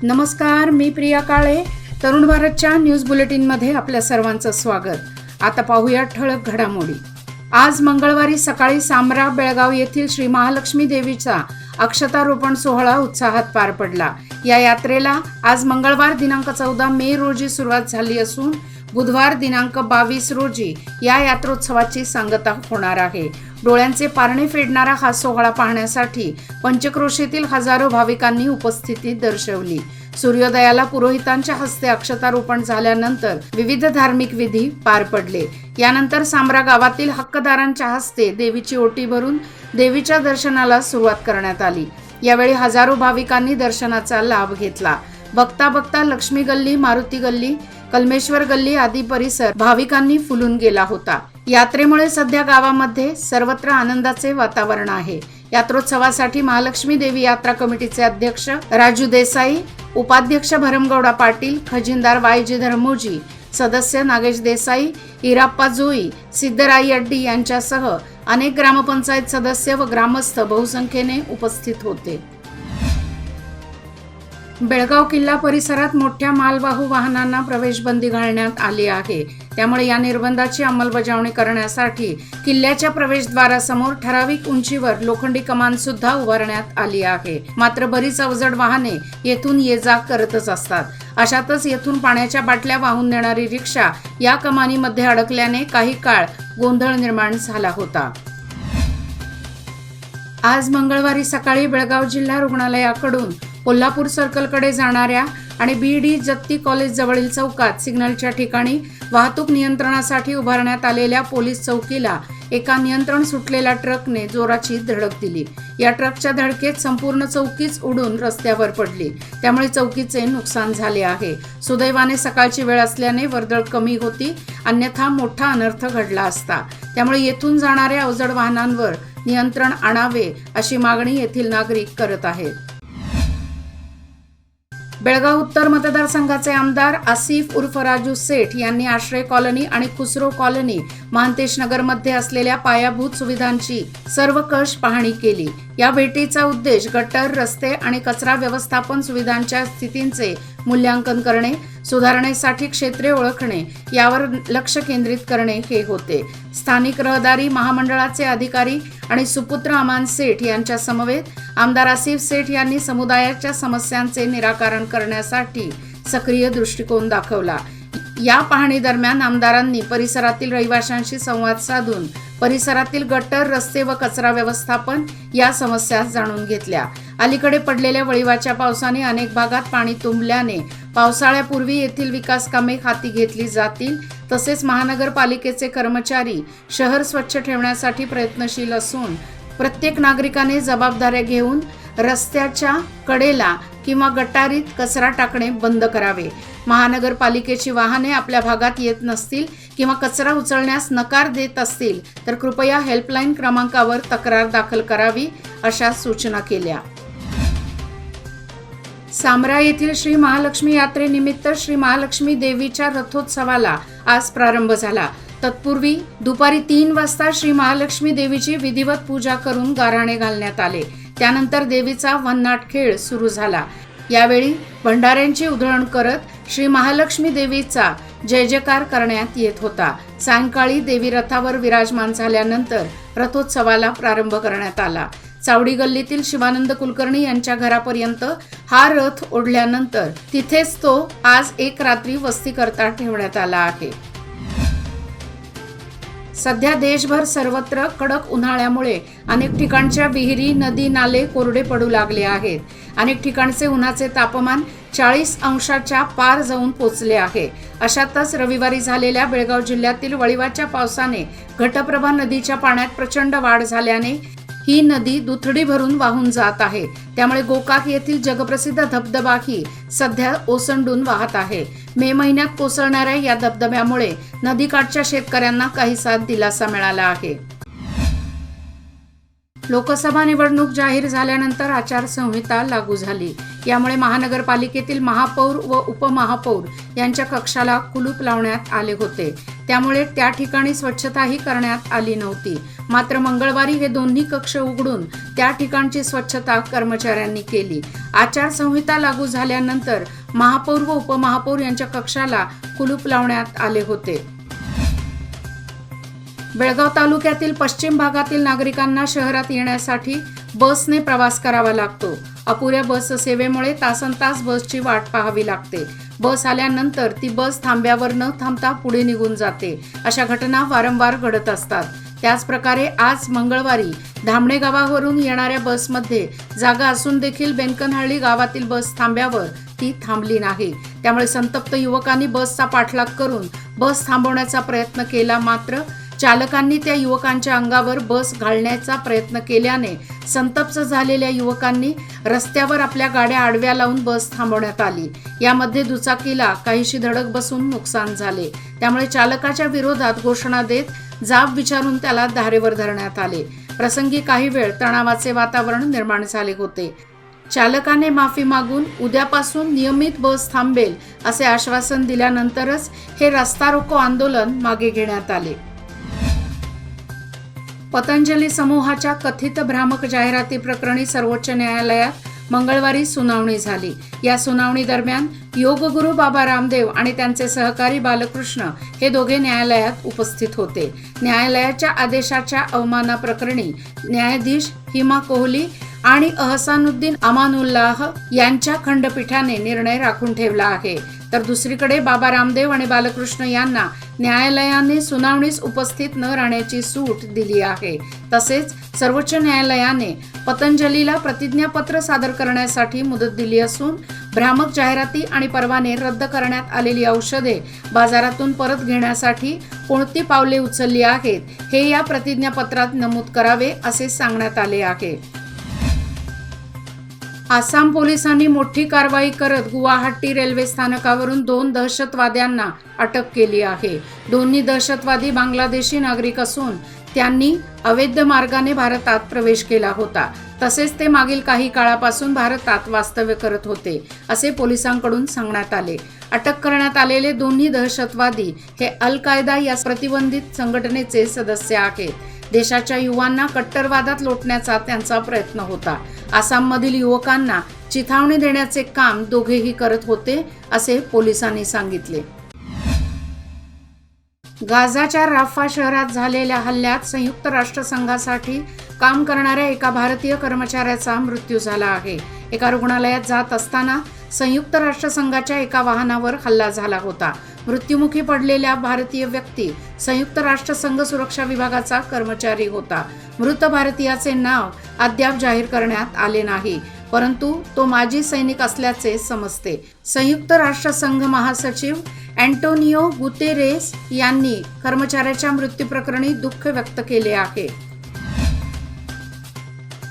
नमस्कार, मी प्रिया काळे. तरुण भारतच्या न्यूज बुलेटिनमध्ये आपल्या सर्वांचं स्वागत. आता पाहूया ठळक घडामोडी. आज मंगळवारी सकाळी सामरा बेळगाव येथील श्री महालक्ष्मी देवीचा अक्षतारोपण सोहळा उत्साहात पार पडला. या यात्रेला आज मंगळवार दिनांक 14 मे रोजी सुरुवात झाली असून बुधवार दिनांक 22 रोजी या यात्रोत्सवाची सांगता होणार आहे. डोळ्यांचे पारणे फेडणारा हा सोहळा पाहण्यासाठी पंचक्रोशीतील हजारो भाविकांनी उपस्थिती दर्शवली. सूर्योदयाला पुरोहितांच्या हस्ते अक्षतारोपण झाल्यानंतर विविध धार्मिक विधी पार पडले. यानंतर सामरा गावातील हक्कदारांच्या हस्ते देवीची ओटी भरून देवीच्या दर्शनाला सुरुवात करण्यात आली. यावेळी हजारो भाविकांनी दर्शनाचा लाभ घेतला. बघता बघता लक्ष्मी गल्ली, मारुती गल्ली, कलमेश्वर गल्ली आदी परिसर भाविकांनी फुलून गेला होता. यात्रेमुळे सध्या गावामध्ये सर्वत्र आनंदाचे वातावरण आहे. यात्रोत्सवासाठी महालक्ष्मी देवी यात्रा कमिटीचे अध्यक्ष राजू देसाई, उपाध्यक्ष भरमगौडा पाटील, खजिनदार वायजी धर्मोजी, सदस्य नागेश देसाई, इराप्पा जोई, सिद्धराई अड्डी यांच्यासह अनेक ग्रामपंचायत सदस्य व ग्रामस्थ बहुसंख्येने उपस्थित होते. बेळगाव किल्ला परिसरात मोठ्या मालवाहू वाहनांना प्रवेशबंदी घालण्यात आली आहे. त्यामुळे या निर्बंधाची अंमलबजावणी करण्यासाठी किल्ल्याच्या प्रवेशद्वारासमोर ठराविक उंचीवर लोखंडी कमान सुद्धा उभारण्यात आली आहे. मात्र बरीच अवजड वाहने येथून ये जा करतच असतात. अशातच येथून पाण्याच्या बाटल्या वाहून नेणारी रिक्षा या कमानीमध्ये अडकल्याने काही काळ गोंधळ निर्माण झाला होता. आज मंगळवारी सकाळी बेळगाव जिल्हा रुग्णालयाकडून कोल्हापूर सर्कलकडे जाणाऱ्या आणि BD जत्ती कॉलेज जवळील चौकात सिग्नलच्या ठिकाणी वाहतूक नियंत्रणासाठी उभारण्यात आलेल्या पोलीस चौकीला एका नियंत्रण सुटलेल्या ट्रकने जोराची धडक दिली. या ट्रकच्या धडकेत संपूर्ण चौकीच उडून रस्त्यावर पडली. त्यामुळे चौकीचे नुकसान झाले आहे. सुदैवाने सकाळची वेळ असल्याने वर्दळ कमी होती, अन्यथा मोठा अनर्थ घडला असता. त्यामुळे येथून जाणाऱ्या अवजड वाहनांवर नियंत्रण आणावे अशी मागणी येथील नागरिक करत आहेत. बेळगाव उत्तर मतदारसंघाचे आमदार आसिफ उर्फ राजू सेठ यांनी आश्रय कॉलनी आणि खुसरो कॉलनी, महांतेश नगरमध्ये असलेल्या पायाभूत सुविधांची सर्वकष पाहणी केली. या भेटीचा उद्देश गटर, रस्ते आणि कचरा व्यवस्थापन सुविधांच्या स्थितीचे मूल्यांकन करणे, सुधारणेसाठी क्षेत्रे ओळखणे यावर लक्ष केंद्रित करणे हे होते. स्थानिक रहदारी महामंडळाचे अधिकारी आणि सुपुत्र अमान सेठ यांच्या समवेत आमदार आसिफ सेठ यांनी समुदायाच्या समस्यांचे निराकरण करण्यासाठी सक्रिय दृष्टिकोन दाखवला. या पाहणी दरम्यान आमदारांनी परिसरातील रहिवाशांशी संवाद साधून परिसरातील गटर, रस्ते व कचरा व्यवस्थापन या समस्या जाणून घेतल्या. अलीकडे पडलेल्या वळिवाच्या पावसाने अनेक भागात पाणी तुंबल्याने पावसाळ्यापूर्वी येथील विकास कामे हाती घेतली जातील. तसेच महानगरपालिकेचे कर्मचारी शहर स्वच्छ ठेवण्यासाठी प्रयत्नशील असून प्रत्येक नागरिकाने जबाबदाऱ्या घेऊन रस्त्याच्या कडेला किंवा गटारीत कचरा टाकणे बंद करावे. महानगरपालिकेची वाहने आपल्या भागात येत नसतील किंवा कचरा उचलण्यास नकार देत असतील तर कृपया हेल्पलाईन क्रमांकावर तक्रार दाखल करावी अशा सूचना केल्या. सामरा येथील श्री महालक्ष्मी यात्रेनिमित्त श्री महालक्ष्मी देवीच्या रथोत्सवाला आज प्रारंभ झाला. तत्पूर्वी दुपारी 3 वाजता श्री महालक्ष्मी देवीची विधिवत पूजा करून गाऱ्हाणे घालण्यात आले. त्यानंतर देवीचा वन्नाट खेळ सुरू झाला. यावेळी भंडाऱ्यांची उधळण करत श्री महालक्ष्मी देवीचा जय जयकार करण्यात येत होता. सायंकाळी देवी रथावर विराजमान झाल्यानंतर रथोत्सवाला प्रारंभ करण्यात आला. चावडी गल्लीतील शिवानंद कुलकर्णी यांच्या घरापर्यंत हा रथ ओढल्यानंतर तिथेच तो आज एक रात्री वस्ती करता ठेवण्यात आला आहे. सध्या देशभर सर्वत्र कडक उन्हाळ्यामुळे अनेक ठिकाणच्या विहिरी, नदी, नाले कोरडे पडू लागले आहेत. अनेक ठिकाणचे उन्हाचे तापमान 40 अंशाच्या पार जाऊन पोचले आहे. अशातच रविवारी झालेल्या बेळगाव जिल्ह्यातील वळिवाच्या पावसाने घटप्रभा नदीच्या पाण्यात प्रचंड वाढ झाल्याने ही नदी दुथडी भरून वाहून जात आहे. त्यामुळे गोकाक येथील जगप्रसिद्ध धबधबाही सध्या ओसंडून वाहत आहे. मे महिन्यात कोसळणाऱ्या या धबधब्यामुळे नदीकाठच्या शेतकऱ्यांना काहीसा दिलासा मिळाला आहे. लोकसभा निवडणूक जाहीर झाल्यानंतर आचारसंहिता लागू झाली. यामुळे महानगरपालिकेतील महापौर व उपमहापौर यांच्या कक्षाला कुलूप लावण्यात आले होते. त्यामुळे त्या ठिकाणी स्वच्छताही करण्यात आली नव्हती. मात्र मंगळवारी हे दोन्ही कक्ष उघडून त्या ठिकाणची स्वच्छता कर्मचाऱ्यांनी केली. आचारसंहिता लागू झाल्यानंतर महापौर व उपमहापौर यांच्या कक्षाला कुलूप लावण्यात आले होते. बेळगाव तालुक्यातील पश्चिम भागातील नागरिकांना शहरात येण्यासाठी बसने प्रवास करावा लागतो. अपुऱ्या बस सेवेमुळे तासनतास बसची वाट पाहावी लागते. बस आल्यानंतर ती बस थांब्यावर न थांबता पुढे निघून जाते. अशा घटना वारंवार घडत असतात. त्याच प्रकारे आज मंगळवारी धामणे गावावरून येणाऱ्या बसमध्ये जागा असून देखील बेनकनहळ्ळी गावातील बस थांब्यावर ती थांबली नाही. त्यामुळे संतप्त युवकांनी बसचा पाठलाग करून बस थांबवण्याचा प्रयत्न केला. मात्र चालकांनी त्या युवकांच्या अंगावर बस घालण्याचा प्रयत्न केल्याने संतप्त झालेल्या युवकांनी रस्त्यावर आपल्या गाड्या आडव्या लावून बस थांबवण्यात आली. यामध्ये दुचाकीला काहीशी धडक बसून नुकसान झाले. त्यामुळे चालकाच्या विरोधात घोषणा देत जाब विचारून त्याला धारेवर धरण्यात आले. प्रसंगी काही वेळ तणावाचे वातावरण निर्माण झाले होते. चालकाने माफी मागून उद्यापासून नियमित बस थांबेल असे आश्वासन दिल्यानंतरच हे रस्ता रोको आंदोलन मागे घेण्यात आले. पतंजली समूहाच्या कथित भ्रामक जाहिराती प्रकरणी सर्वोच्च न्यायालयात मंगळवारी सुनावणी झाली. या सुनावणी दरम्यान योगगुरू बाबा रामदेव आणि त्यांचे सहकारी बालकृष्ण हे दोघे न्यायालयात उपस्थित होते. न्यायालयाच्या आदेशाच्या अवमानाप्रकरणी न्यायाधीश हिमा कोहली आणि अहसानुद्दीन अमानुल्लाह यांच्या खंडपीठाने निर्णय राखून ठेवला आहे. तर दुसरीकडे बाबा रामदेव आणि बालकृष्ण यांना न्यायालयाने सुनावणीस उपस्थित न राहण्याची सूट दिली आहे. तसेच सर्वोच्च न्यायालयाने पतंजलीला प्रतिज्ञापत्र सादर करण्यासाठी मुदत दिली असून भ्रामक जाहिराती आणि परवाने रद्द करण्यात आलेली औषधे बाजारातून परत घेण्यासाठी कोणती पावले उचलली आहेत हे या प्रतिज्ञापत्रात नमूद करावे असे सांगण्यात आले आहे. आसाम पोलिसांनी मोठी कारवाई करत गुवाहाटी रेल्वे स्थानकावरून 2 दहशतवाद्यांना अटक केली आहे. दोन्ही दहशतवादी बांगलादेशी नागरिक असून त्यांनी अवैध मार्गाने भारतात प्रवेश केला होता. तसेच ते मागील काही काळापासून भारतात वास्तव्य करत होते असे पोलिसांकडून सांगण्यात आले. अटक करण्यात आलेले दोन्ही दहशतवादी हे अल कायदा या प्रतिबंधित संघटनेचे सदस्य आहेत. देशाच्या युवांना कट्टरवादात लोटण्याचा त्यांचा प्रयत्न होता. आसाममधील युवकांना चिथावणी देण्याचे काम दोघेही करत होते असे पोलिसांनी सांगितले. गाझाच्या राफा शहरात झालेल्या हल्ल्यात संयुक्त राष्ट्रसंघासाठी काम करणाऱ्या एका भारतीय कर्मचाऱ्याचा मृत्यू झाला आहे. एका रुग्णालयात जात असताना संयुक्त राष्ट्रसंघाच्या एका वाहनावर हल्ला झाला होता. मृत्युमुखी पडलेल्या भारतीय व्यक्ती संयुक्त राष्ट्रसंघ सुरक्षा विभागाचा कर्मचारी होता. मृत भारतीयाचे नाव अद्याप जाहीर करण्यात आले नाही, परंतु तो माजी सैनिक असल्याचे समजते. संयुक्त राष्ट्रसंघ महासचिव अँटोनियो गुतेरेस यांनी कर्मचाऱ्याच्या मृत्यूप्रकरणी दुःख व्यक्त केले आहे.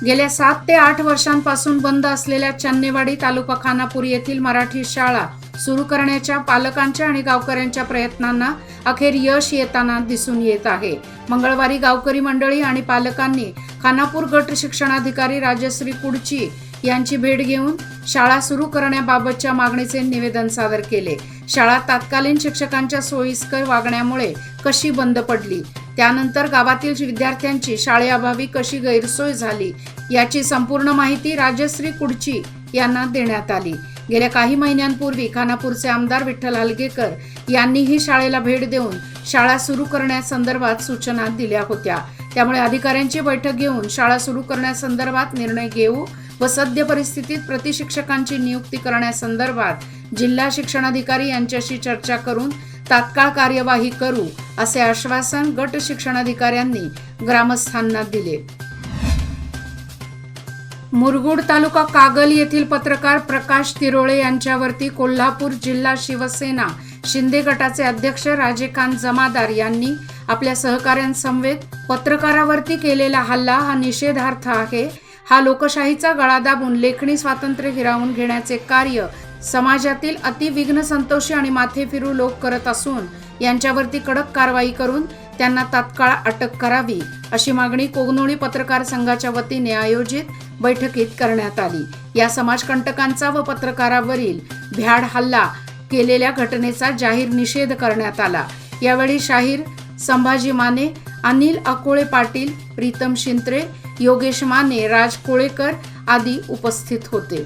गेल्या 7 ते 8 वर्षांपासून बंद असलेल्या चन्नेवाडी तालुका खानापूर येथील मराठी शाळा सुरू करण्याच्या पालकांच्या आणि गावकऱ्यांच्या प्रयत्नांना अखेर यश येताना दिसून येत आहे. मंगळवारी गावकरी मंडळी आणि पालकांनी खानापूर गट शिक्षणाधिकारी राजश्री कुडची यांची भेट घेऊन शाळा सुरू करण्याबाबतच्या मागणीचे निवेदन सादर केले. शाळा तात्कालीन शिक्षकांच्या सोयीस्कर वागण्यामुळे कशी बंद पडली, त्यानंतर गावातील विद्यार्थ्यांची शाळेअभावी कशी गैरसोय झाली याची संपूर्ण माहिती राजश्री कुडची यांना देण्यात आली. गेल्या काही महिन्यांपूर्वी खानापूरचे आमदार विठ्ठल हलगेकर यांनीही शाळेला भेट देऊन शाळा सुरू करण्यासंदर्भात सूचना दिल्या होत्या. त्यामुळे अधिकाऱ्यांची बैठक घेऊन शाळा सुरू करण्यासंदर्भात निर्णय घेऊ व सद्य परिस्थितीत प्रतिशिक्षकांची नियुक्ती करण्यासंदर्भात जिल्हा शिक्षणाधिकारी यांच्याशी चर्चा करून तात्काळ कार्यवाही करू असे आश्वासन गट शिक्षणाधिकाऱ्यांनी ग्रामस्थांना दिले. मुरगुड तालुका कागल येथील पत्रकार प्रकाश तिरोळे यांच्यावरती कोल्हापूर जिल्हा शिवसेना शिंदे गटाचे अध्यक्ष राजेकांत जमादार यांनी आपल्या सहकाऱ्यांसमवेत पत्रकारावरती केलेला हल्ला हा निषेधार्ह आहे. हा लोकशाहीचा गळा दाबून लेखणी स्वातंत्र्य हिरावून घेण्याचे कार्य समाजातील अति विघ्न संतोषी आणि माथेफिरू लोक करत असून यांच्यावरती कडक कारवाई करून त्यांना तात्काळ अटक करावी अशी मागणी कोगनोळी पत्रकार संघाच्या वतीने आयोजित बैठकीत करण्यात आली। या समाजकंटकांचा व पत्रकारावरील भ्याड हल्ला केलेल्या घटनेचा जाहीर निषेध करण्यात आला। यावेळी शाहीर संभाजी माने, अनिल अकोळे पाटील, प्रीतम शिंत्रे, योगेश माने, राज कोळेकर आदी उपस्थित होते।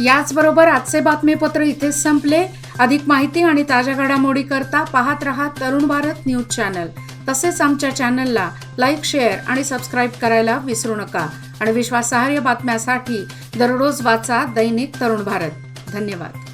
याचबरोबर आजचे बातमीपत्र इथेच संपले। अधिक माहिती आणि ताज्या घडामोडी करता पाहत रहा तरुण भारत न्यूज चॅनल। तसेच आमच्या चॅनलला लाईक, शेअर आणि सबस्क्राईब करायला विसरू नका आणि विश्वासार्ह बातम्यासाठी दररोज वाचा दैनिक तरुण भारत। धन्यवाद।